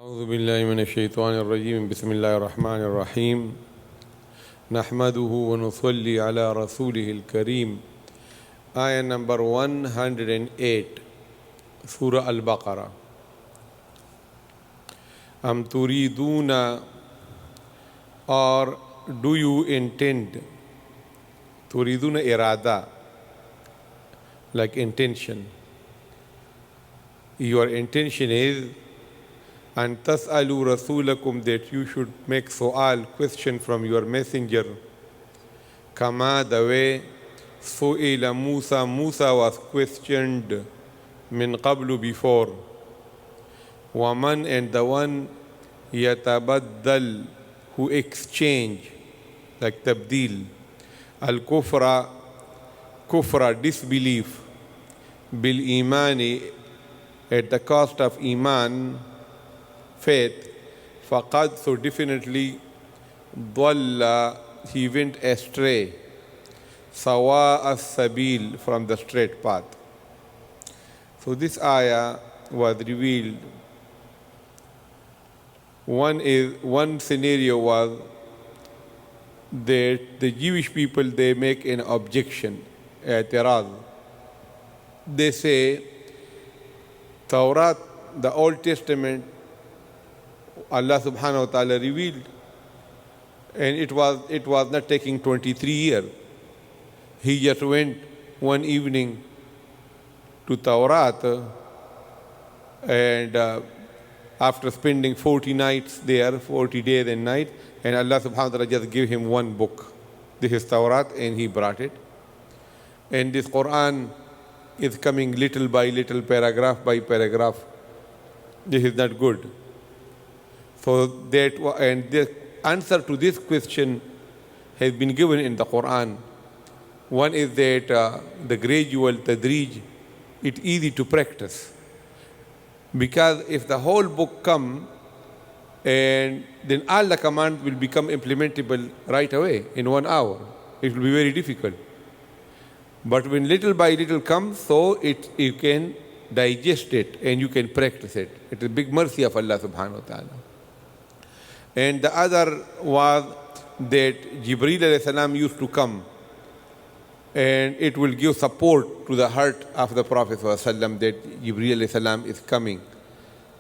أعوذ بالله من الشيطان الرجيم بسم الله الرحمن الرحيم نحمده ونصلي على رسوله الكريم Ayah number 108 Surah Al-Baqarah Am turiduna, or do you intend? Turiduna irada, like intention. Your intention is and tas'alu rasulakum, that you should make su'al, question from your messenger, kama, the way su'ila Musa, Musa was questioned min qablu, before, waman, and the one yatabaddal, who exchange, like tabdil, al-kufra, disbelief, bil imani, at the cost of iman, faith, faqad, so definitely, dhalla, he went astray, sawa as-sabil, from the straight path. So this ayah was revealed. One scenario was that the Jewish people, they make an objection, i'tiraz. They say, Tawrat, the Old Testament, Allah subhanahu wa ta'ala revealed, and it was not taking 23 years. He just went one evening to Tawrat, and after spending 40 nights there, 40 days and nights, and Allah subhanahu wa ta'ala just gave him one book. This is Tawrat, and he brought it. And this Quran is coming little by little, paragraph by paragraph. This is not good. So the answer to this question has been given in the Quran. One is that the gradual tadrij, it's easy to practice. Because if the whole book come, and then all the commands will become implementable right away in 1 hour. It will be very difficult. But when little by little comes, so you can digest it and you can practice it. It is a big mercy of Allah subhanahu wa ta'ala. And the other was that Jibreel alayhi salam used to come, and it will give support to the heart of the Prophet sallallahu alaihi wasallam that Jibreel alayhi salam is coming.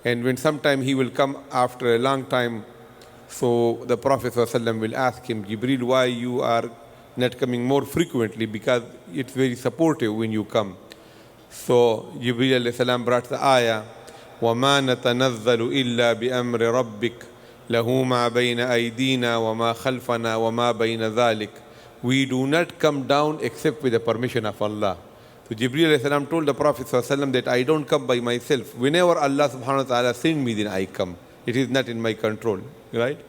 And when sometime he will come after a long time, so the Prophet sallallahu alaihi wasallam will ask him, Jibreel, why you are not coming more frequently? Because it's very supportive when you come. So Jibreel alayhi salam brought the ayah, وَمَا نَتَنَزَّلُ إِلَّا بِأَمْرِ رَبِّكَ لَهُ مَا بَيْنَ أَيْدِينَا وَمَا خَلْفَنَا وَمَا بَيْنَ ذَلِكَ. We do not come down except with the permission of Allah. So Jibreel alayhi salam told the Prophet sallallahu alaihi wasallam that I don't come by myself. Whenever Allah subhanahu wa ta'ala sends me, then I come. It is not in my control, right?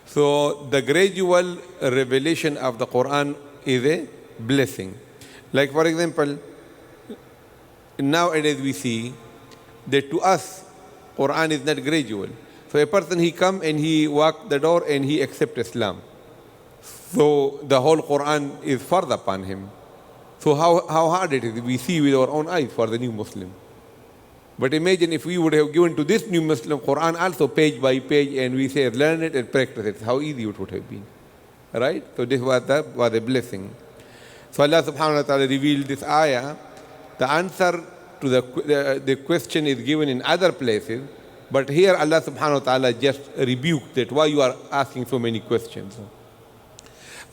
So the gradual revelation of the Quran is a blessing. Like for example, nowadays we see that to us, Quran is not gradual. So a person, he come and he walk the door and he accept Islam. So the whole Quran is further upon him. So how hard it is, we see with our own eyes for the new Muslim. But imagine if we would have given to this new Muslim Quran also page by page, and we say learn it and practice it, how easy it would have been. Right? So this was a blessing. So Allah subhanahu wa ta'ala revealed this ayah. The answer to the question is given in other places, but here Allah subhanahu wa ta'ala just rebuked that why you are asking so many questions.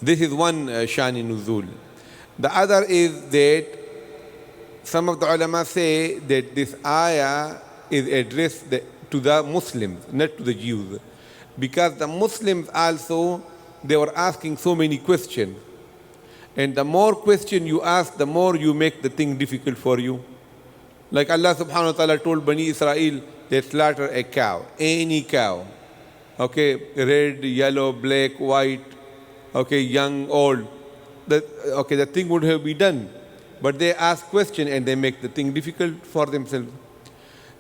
This is one shani nuzul. The other is that some of the ulama say that this ayah is addressed to the Muslims, not to the Jews. Because the Muslims also, they were asking so many questions. And the more question you ask, the more you make the thing difficult for you. Like Allah subhanahu wa ta'ala told Bani Israel, they slaughter a cow, any cow. Okay, red, yellow, black, white, okay, young, old. The thing would have been done. But they ask question and they make the thing difficult for themselves.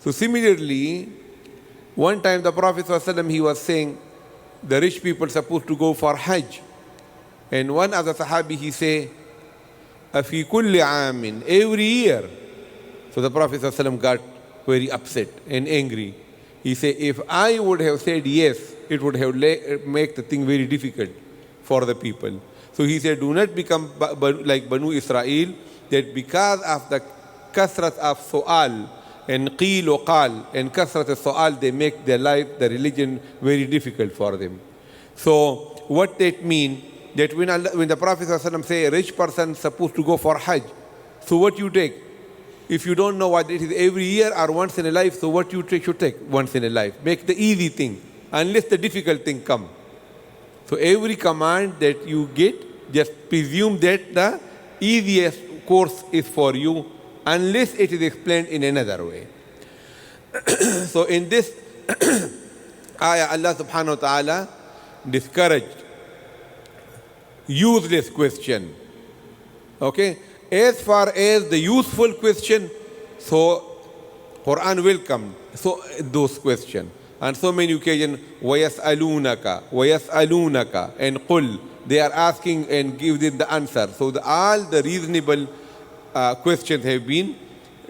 So similarly, one time the Prophet ﷺ, he was saying, the rich people supposed to go for Hajj. And one of the Sahabi, he say, أَفِي كُلِّ عَامٍ, every year. So the Prophet ﷺ got very upset and angry. He said, if I would have said yes, it would have make the thing very difficult for the people. So he said, do not become like Banu Israel, that because of the kasrat of su'al and qeel or qal and kasrat of su'al, they make their life, the religion, very difficult for them. So what that mean, that when the Prophet ﷺ say a rich person is supposed to go for Hajj, so what you take? If you don't know what it is every year or once in a life, so what you should take once in a life? Make the easy thing, unless the difficult thing come. So every command that you get, just presume that the easiest course is for you, unless it is explained in another way. So in this ayah, Allah subhanahu wa ta'ala discouraged useless question. Okay? As far as the useful question, so Quran will come. So those questions. And so many occasions, وَيَسْأَلُونَكَ وَيَسْأَلُونَكَ and قُلْ, they are asking and give them the answer. So all the reasonable questions have been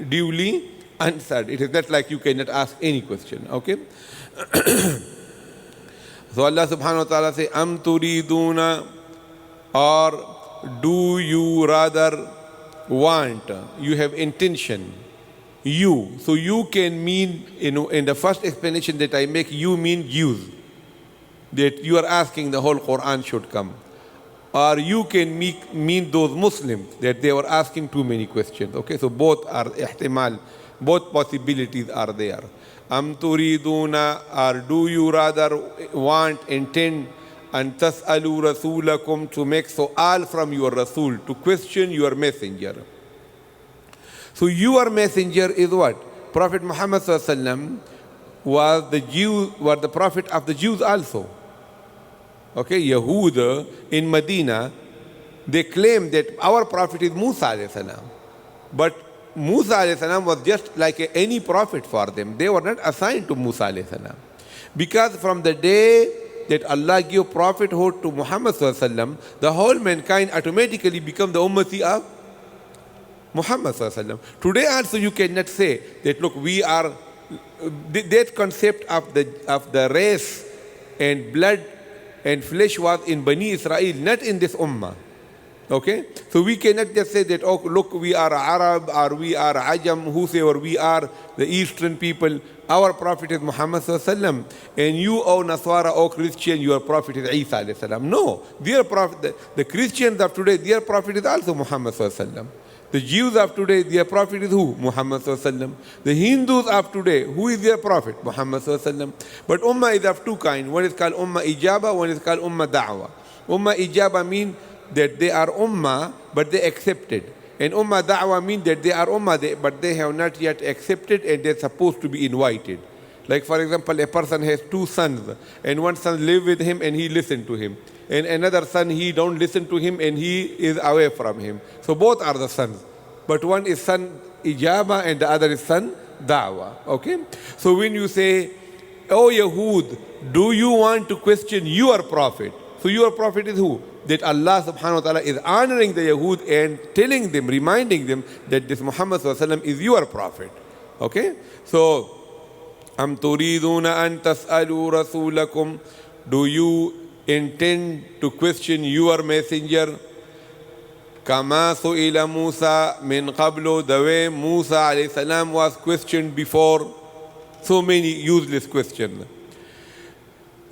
duly answered. It is not like you cannot ask any question. Okay? So Allah subhanahu wa ta'ala say, Am turiduna, or do you rather want, you have intention, you. So you can mean, in the first explanation that I make, you mean Jews, that you are asking the whole Quran should come. Or you can mean those Muslims, that they were asking too many questions. Okay, so both are ihtimal, both possibilities are there. Am turiduna, or do you rather want, intend, and tas'alu rasulakum, to make su'al from your Rasul, to question your messenger. So your messenger is what? Prophet Muhammad sallallahu alaihi wasallam was the prophet of the Jews also. Okay, Yahuda in Medina, they claim that our prophet is Musa alayhi salam. But Musa alayhi salam was just like any prophet for them. They were not assigned to Musa alayhi salam. Because from the day that Allah gave prophethood to Muhammad sallallahu alaihi wasallam, the whole mankind automatically become the ummati of Muhammad sallallahu alaihi wasallam. Today also you cannot say that, look, we are, that concept of the race and blood and flesh was in Bani Israel, not in this ummah. Okay? So we cannot just say that, oh, look, we are Arab or we are Ajam, whosoever we are, the Eastern people. Our prophet is Muhammad sallallahu alaihi wasallam, and you, O Nasara, O Christian, your prophet is Isa alayhi salam. No, their prophet, the Christians of today, their prophet is also Muhammad sallallahu alaihi wasallam. The Jews of today, their prophet is who? Muhammad sallallahu alaihi wasallam. The Hindus of today, who is their prophet? Muhammad sallallahu alaihi wasallam. But ummah is of two kinds. One is called ummah ijaba, one is called ummah da'wah. Ummah ijaba means that they are ummah, but they accepted. And ummah da'wah means that they are ummah, but they have not yet accepted, and they're supposed to be invited. Like, for example, a person has two sons, and one son live with him and he listen to him. And another son, he don't listen to him and he is away from him. So both are the sons. But one is son ijaba and the other is son da'wah. Okay? So when you say, oh Yahud, do you want to question your prophet? So your prophet is who? That Allah subhanahu wa ta'ala is honoring the Yahud and telling them, reminding them that this Muhammad sallallahu alaihi wasallam is your prophet. Okay? So, Am turiduna an tas'alu rasulakum, do you intend to question your messenger? Kama su'ila Musa min qablu, the way Musa alayhi salam was questioned before. So many useless questions.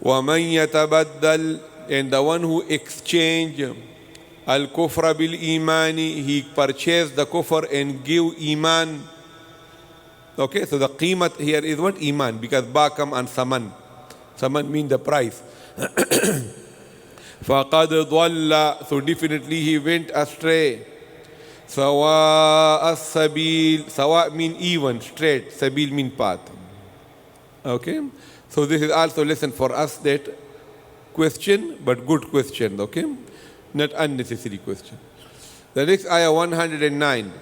وَمَنْ يَتَبَدَّلْ, and the one who exchanged al-kufra bil-imani, he purchased the kufr and give iman. Okay, so the qimat here is what? Iman, because ba come and saman. Saman means the price. فَقَدْ ضَلَّ, so definitely he went astray. سَوَاءَ السَّبِيلِ, sawa mean even, straight, sabil mean path. Okay, so this is also a lesson for us, that question, but good question, okay? Not unnecessary question. The next ayah, 109.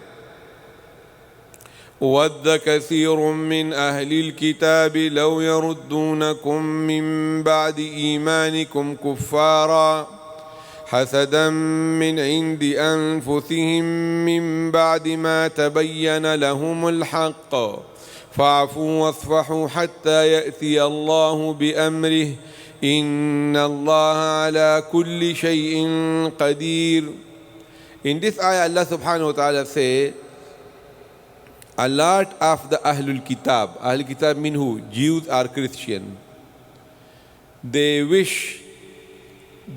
وَوَدَّ كَثِيرٌ مِّنْ أَهْلِ الْكِتَابِ لَوْ يَرُدُّونَكُم مِّن بَعْدِ إِيمَانِكُمْ كُفَّارًا حَسَدًا مِّنْ عِندِ أَنفُسِهِم مِّن بَعْدِ مَا تَبَيَّنَ لَهُمُ الْحَقُّ فَاعْفُوا وَاصْفَحُوا حَتَّى يَأْتِيَ اللَّهُ بِأَمْرِهِ إِنَّ اللَّهَ عَلَى كُلِّ شَيْءٍ قَدِيرٌ. In this ayah, Allah subhanahu wa ta'ala say, a lot of the Ahlul Kitab. Ahlul Kitab mean who? Jews or Christian. They wish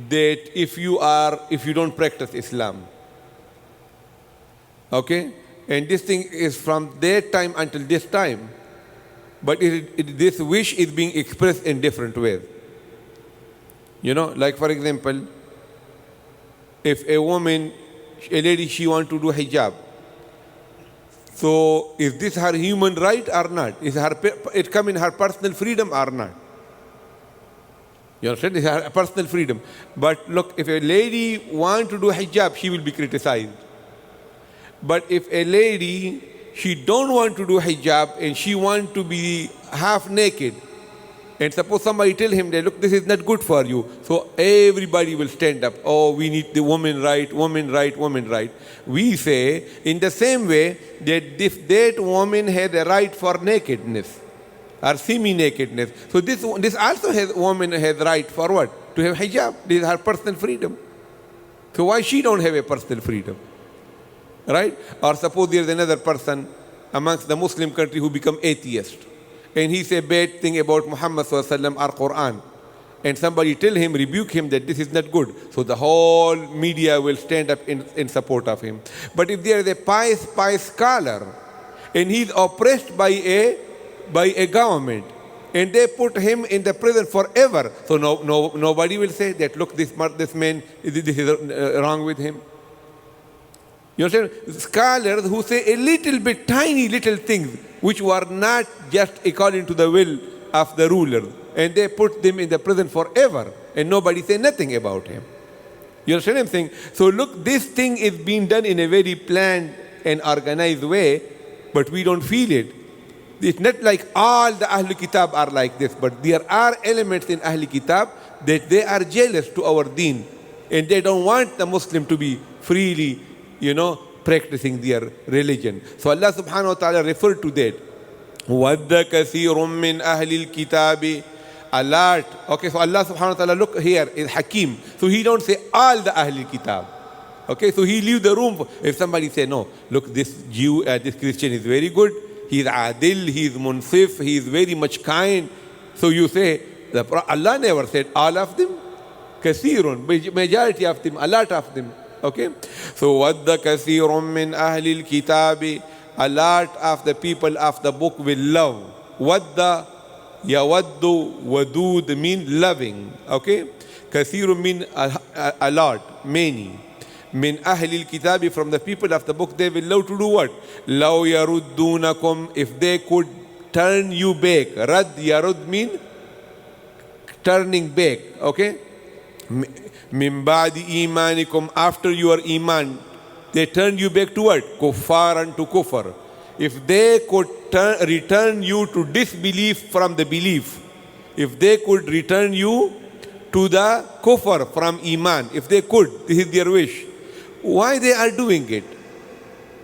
that if you don't practice Islam, okay, and this thing is from their time until this time, but this wish is being expressed in different ways. You know, like for example, if a lady, she wants to do hijab, so is this her human right or not? Is it come in her personal freedom or not? You understand? It's her personal freedom. But look, if a lady wants to do hijab, she will be criticized. But if a lady, she don't want to do hijab and she wants to be half naked, and suppose somebody tell him that, look, this is not good for you, so everybody will stand up. Oh, we need the woman right, woman right, woman right. We say, in the same way, that if that woman has a right for nakedness or semi-nakedness, so this also woman has right for what? To have hijab. This is her personal freedom. So why she don't have a personal freedom? Right? Or suppose there is another person amongst the Muslim country who become atheist, and he say bad thing about Muhammad sallallahu or Quran, and somebody tell him, rebuke him that this is not good, so the whole media will stand up in support of him. But if there is a pious scholar and he's oppressed by a government and they put him in the prison forever, so nobody will say that, look, this man, this is wrong with him. You understand? Scholars who say a little bit, tiny little things which were not just according to the will of the ruler, and they put them in the prison forever, and nobody say nothing about him. You understand what I'm saying? So look, this thing is being done in a very planned and organized way, but we don't feel it. It's not like all the Ahlul Kitab are like this, but there are elements in Ahlul Kitab that they are jealous to our deen, and they don't want the Muslim to be freely, practicing their religion. So Allah subhanahu wa ta'ala referred to that. وَدَّ كَثِيرٌ مِّنْ أَهْلِ الْكِتَابِ. A lot. Okay, so Allah subhanahu wa ta'ala, look here, is Hakim. So he don't say all the Ahlul Kitab. Okay, so he leave the room. If somebody say, no, look, this Jew, this Christian is very good. He's adil, he's munsif, he is very much kind. So you say, Allah never said all of them. Kathirun, majority of them, a lot of them. Okay? So, وَدَّ كَثِيرٌ مِّنْ أَهْلِ الْكِتَابِ. A lot of the people of the book will love. وَدَّ, yawaddu, wadud mean loving. Okay? Kathirun mean a lot, many. Min ahlil kitabi, from the people of the book, they will love to do what? Law yaruddunakum, if they could turn you back. Rad, yarud mean turning back. Okay? Min ba'di imanikum, after your iman, they turn you back to what? Kuffar and to kufr. If they could return you to disbelief from the belief, if they could return you to the kufr from iman, if they could, this is their wish. Why they are doing it?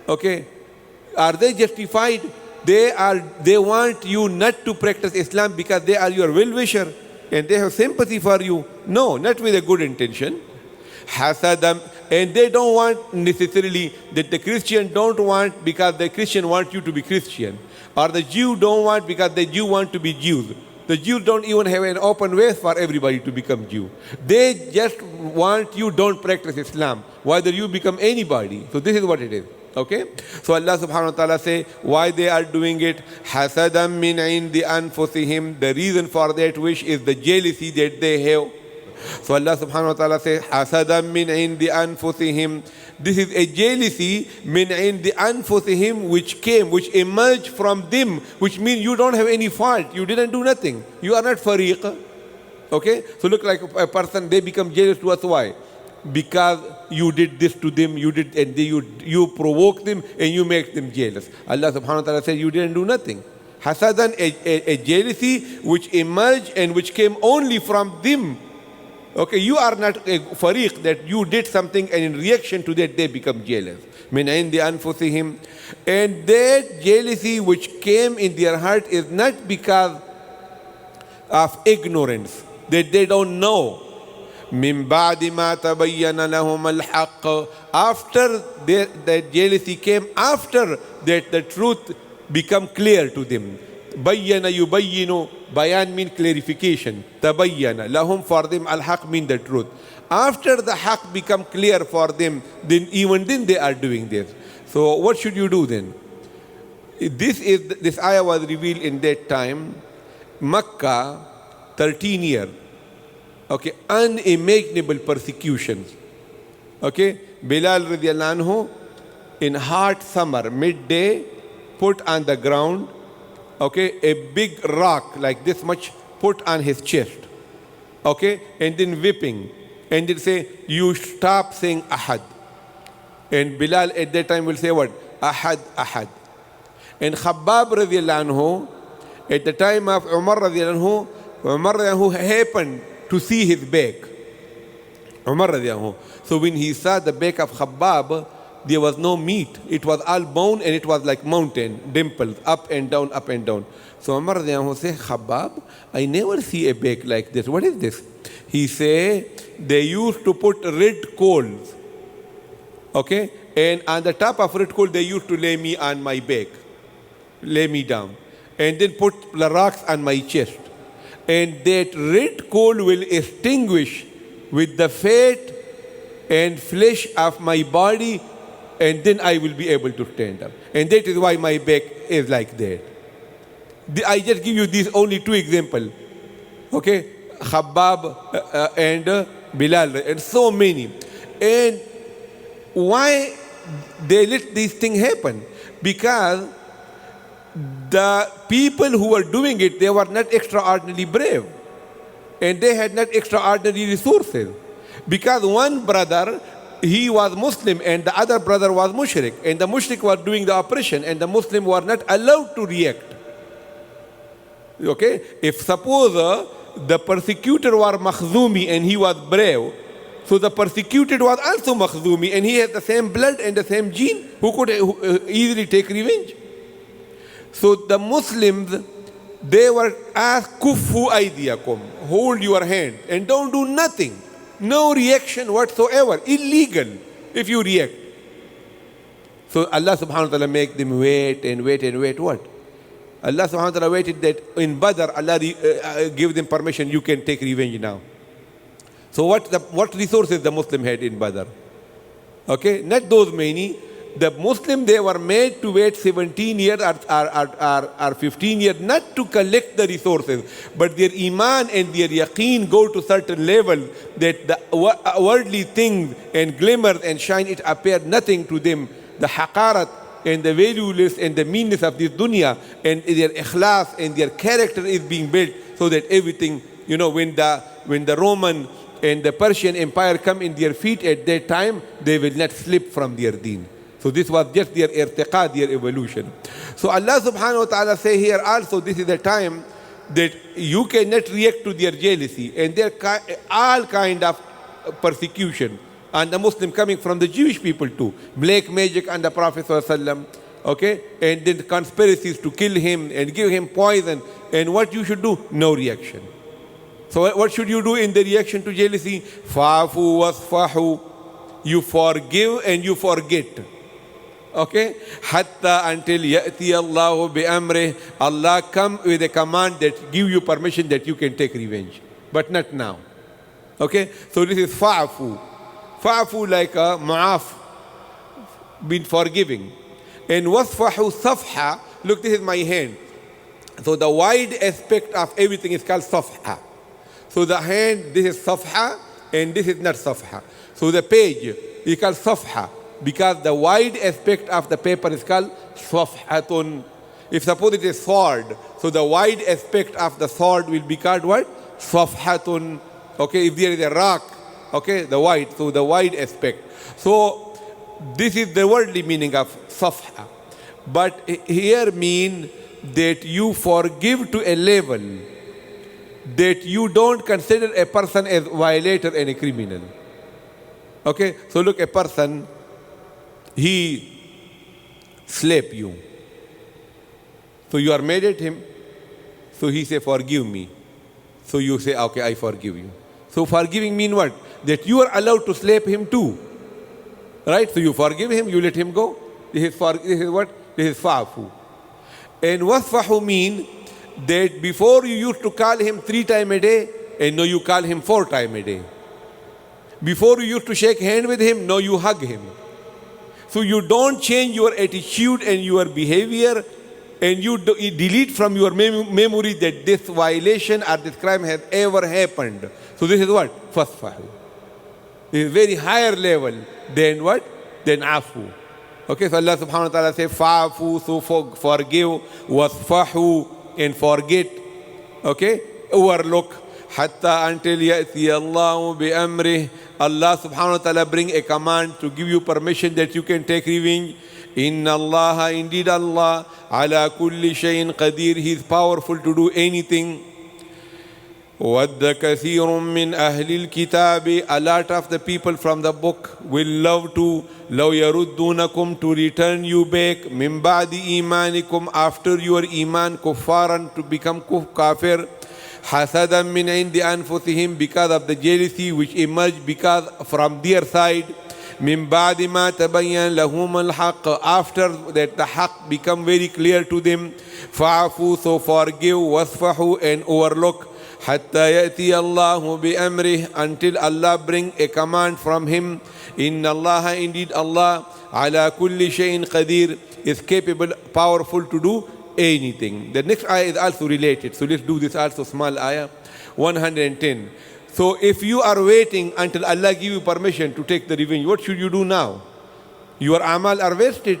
Okay? Are they justified? They want you not to practice Islam because they are your well-wisher and they have sympathy for you. No, not with a good intention. Hasadam, and they don't want necessarily that the Christian don't want because the Christian want you to be Christian, or the Jew don't want because the Jew want to be Jews. The Jews don't even have an open way for everybody to become Jew. They just want you don't practice Islam, whether you become anybody. So this is what it is. Okay? So Allah subhanahu wa ta'ala say, why they are doing it? Hasadam min indi anfusihim. The reason for that wish is the jealousy that they have. So Allah subhanahu wa ta'ala say, hasadam min indi anfusihim. This is a jealousy min indi anfusihim which emerged from them, which means you don't have any fault. You didn't do nothing. You are not fariq. Okay? So look like a person, they become jealous to us. Why? Because you did this to them, you provoke them and you make them jealous. Allah subhanahu wa ta'ala says you didn't do nothing. Hasadan, a jealousy which emerged and which came only from them. Okay, you are not a fariq that you did something and in reaction to that they become jealous. Min indi anfusihim. And that jealousy which came in their heart is not because of ignorance, that they don't know. Min ba'di ma tabayyana lahum al-haqq. After that jealousy came, after that the truth become clear to them. Bayyana yubayyinu, bayan mean clarification. Tabayyana, lahum for them, al-haq mean the truth. After the haq become clear for them, then even then they are doing this. So what should you do then? This ayah was revealed in that time. Makkah, 13 years. Okay, unimaginable persecutions. Okay, Bilal radiallahu anhu in hot summer, midday, put on the ground, okay, a big rock like this much put on his chest, okay, and then whipping, and then say, you stop saying ahad. And Bilal at that time will say what? Ahad, ahad. And Khabbab radiallahu anhu, at the time of Umar radiallahu anhu, Umar radiallahu anhu happened to see his back. Umar radiallahu anhu. So when he saw the back of Khabbab, there was no meat. It was all bone and it was like mountain, dimples, up and down, up and down. So Umar radiallahu anhu said, Khabbab, I never see a back like this. What is this? He said, they used to put red coals, okay? And on the top of red coal, they used to lay me on my back, lay me down, and then put the rocks on my chest. And that red coal will extinguish with the fat and flesh of my body, and then I will be able to stand up. And that is why my back is like that. I just give you these only two examples. Okay? Khabbab and Bilal, and so many. And why they let these things happen? Because the people who were doing it, they were not extraordinarily brave. And they had not extraordinary resources. Because one brother, he was Muslim and the other brother was Mushrik. And the Mushrik was doing the oppression and the Muslim were not allowed to react. Okay? If suppose the persecutor was Makhzumi and he was brave, so the persecuted was also Makhzumi and he had the same blood and the same gene who could easily take revenge. So the Muslims, they were asked, Kufu aydiyakum, hold your hand and don't do nothing. No reaction whatsoever. Illegal if you react. So Allah subhanahu wa ta'ala make them wait and wait and wait. What? Allah subhanahu wa ta'ala waited that in Badr, Allah gave them permission, you can take revenge now. So what resources the Muslim had in Badr? Okay, not those many. The Muslim, they were made to wait 17 years or 15 years, not to collect the resources, but their iman and their yaqeen go to certain level that the worldly things and glimmers and shine, it appeared nothing to them. The haqarat and the valueless and the meanness of this dunya and their ikhlas and their character is being built so that everything, you know, when the Roman and the Persian Empire come in their feet at that time, they will not slip from their deen. So this was just their irtiqa, their evolution. So Allah subhanahu wa ta'ala say here also, this is the time that you cannot react to their jealousy and their all kind of persecution. And the Muslim coming from the Jewish people too. Black magic on the Prophet ﷺ, okay? And then conspiracies to kill him and give him poison. And what you should do? No reaction. So what should you do in the reaction to jealousy? Fa'fu wasfahu. You forgive and you forget. Okay? Hatta until ya'ti Allahu bi-amrih. Allah come with a command that give you permission that you can take revenge. But not now. Okay? So this is fa'fu. Fa'fu like a ma'af, been forgiving. And wasfahu safha, look, this is my hand. So the wide aspect of everything is called safha. So the hand, this is safha, and this is not safha. So the page is called safha, because the wide aspect of the paper is called safhatun. If suppose it is sword, so the wide aspect of the sword will be called what? Safhatun. Okay, if there is a rock, okay, the wide, so the wide aspect. So this is the worldly meaning of safha. But here mean that you forgive to a level that you don't consider a person as violator and a criminal. Okay, so look, a person, he slapped you. So you are mad at him. So he say, forgive me. So you say, okay, I forgive you. So forgiving mean what? That you are allowed to slap him too. Right? So you forgive him, you let him go. This is what? This is fa'fu. And wasfahu mean that before you used to call him 3 times a day, and now you call him 4 times a day. Before you used to shake hand with him, now you hug him. So you don't change your attitude and your behavior, and you delete from your memory that this violation or this crime has ever happened. So this is what? Fasfahu. This is very higher level than what? Than afu. Okay, so Allah subhanahu wa ta'ala says, fa'afu, so forgive, wasfahu, and forget. Okay, overlook. Hatta until ya'ti Allahu bi amrih. Allah subhanahu wa ta'ala bring a command to give you permission that you can take revenge. Inna Allah, indeed Allah, ala kulli shayin qadir, He is powerful to do anything. وَدَّ كَثِيرٌ مِّنْ أَهْلِ الْكِتَابِ, a lot of the people from the book will love to لَوْ يَرُدُّونَكُمْ, to return you back مِّن بَعْدِ إِيمَانِكُمْ, after your iman, كُفَّارًا, to become kafir, حَسَدًا مِّنْ عِنْدِ أَنفُسِهِمْ, because of the jealousy which emerged because from their side, مِّن بَعْدِ مَا تَبَيَّنَ لَهُمُ الْحَقِّ, after that the haqq become very clear to them. فَعْفُوا, so forgive, وَاسْفَحُوا, and overlook. حَتَّى يَأْتِيَ اللَّهُ بِأَمْرِهِ, until Allah bring a command from Him. إِنَّ اللَّهَ, indeed Allah, عَلَى كُلِّ شَيْءٍ قَدِيرٌ, is capable, powerful to do anything. The next ayah is also related, so let's do this also, small ayah, 110. So if you are waiting until Allah give you permission to take the revenge, what should you do now? Your amal are wasted.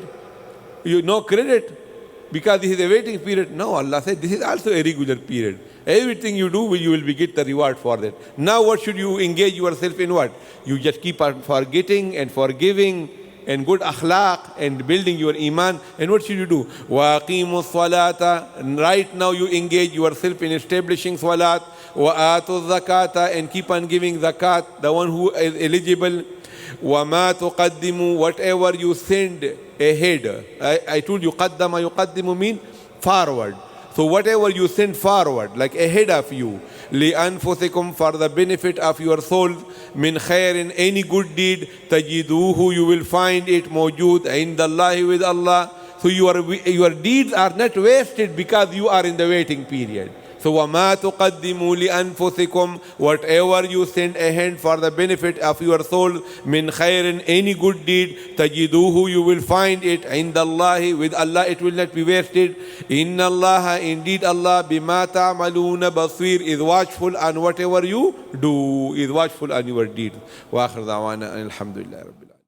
You no credit because this is a waiting period. No, Allah said this is also a regular period. Everything you do, you will get the reward for that. Now what should you engage yourself in what? You just keep on forgetting and forgiving and good akhlaq and building your iman. And what should you do? وَأَقِيمُوا الصَّلَاةَ, right now you engage yourself in establishing salat. وَآتُوا الزَّكَاةَ, and keep on giving zakat, the one who is eligible. وَمَا تُقَدِّمُوا, whatever you send ahead. I told you, قَدَّمَ يُقَدِّمُ mean forward. So whatever you send forward, like ahead of you, لِأَنفُسِكُمْ, for the benefit of your souls, مِنْ خَيْرٍ, any good deed, تَجِدُوهُ, you will find it موجود عِنْدَ اللَّهِ, with Allah. So your deeds are not wasted because you are in the waiting period. So وَمَا تُقَدِّمُوا لِأَنفُسِكُمْ, whatever you send ahead for the benefit of your soul, مِنْ خَيْرٍ, any good deed, تَجِدُوهُ, you will find it عِنْدَ اللَّهِ, with Allah it will not be wasted. إِنَّ اللَّهَ, indeed Allah, بِمَا تَعْمَلُونَ بَصِيرٌ, is watchful on whatever you do, is watchful on your deeds. وآخر دعوانا الحمد لله رب العالمين.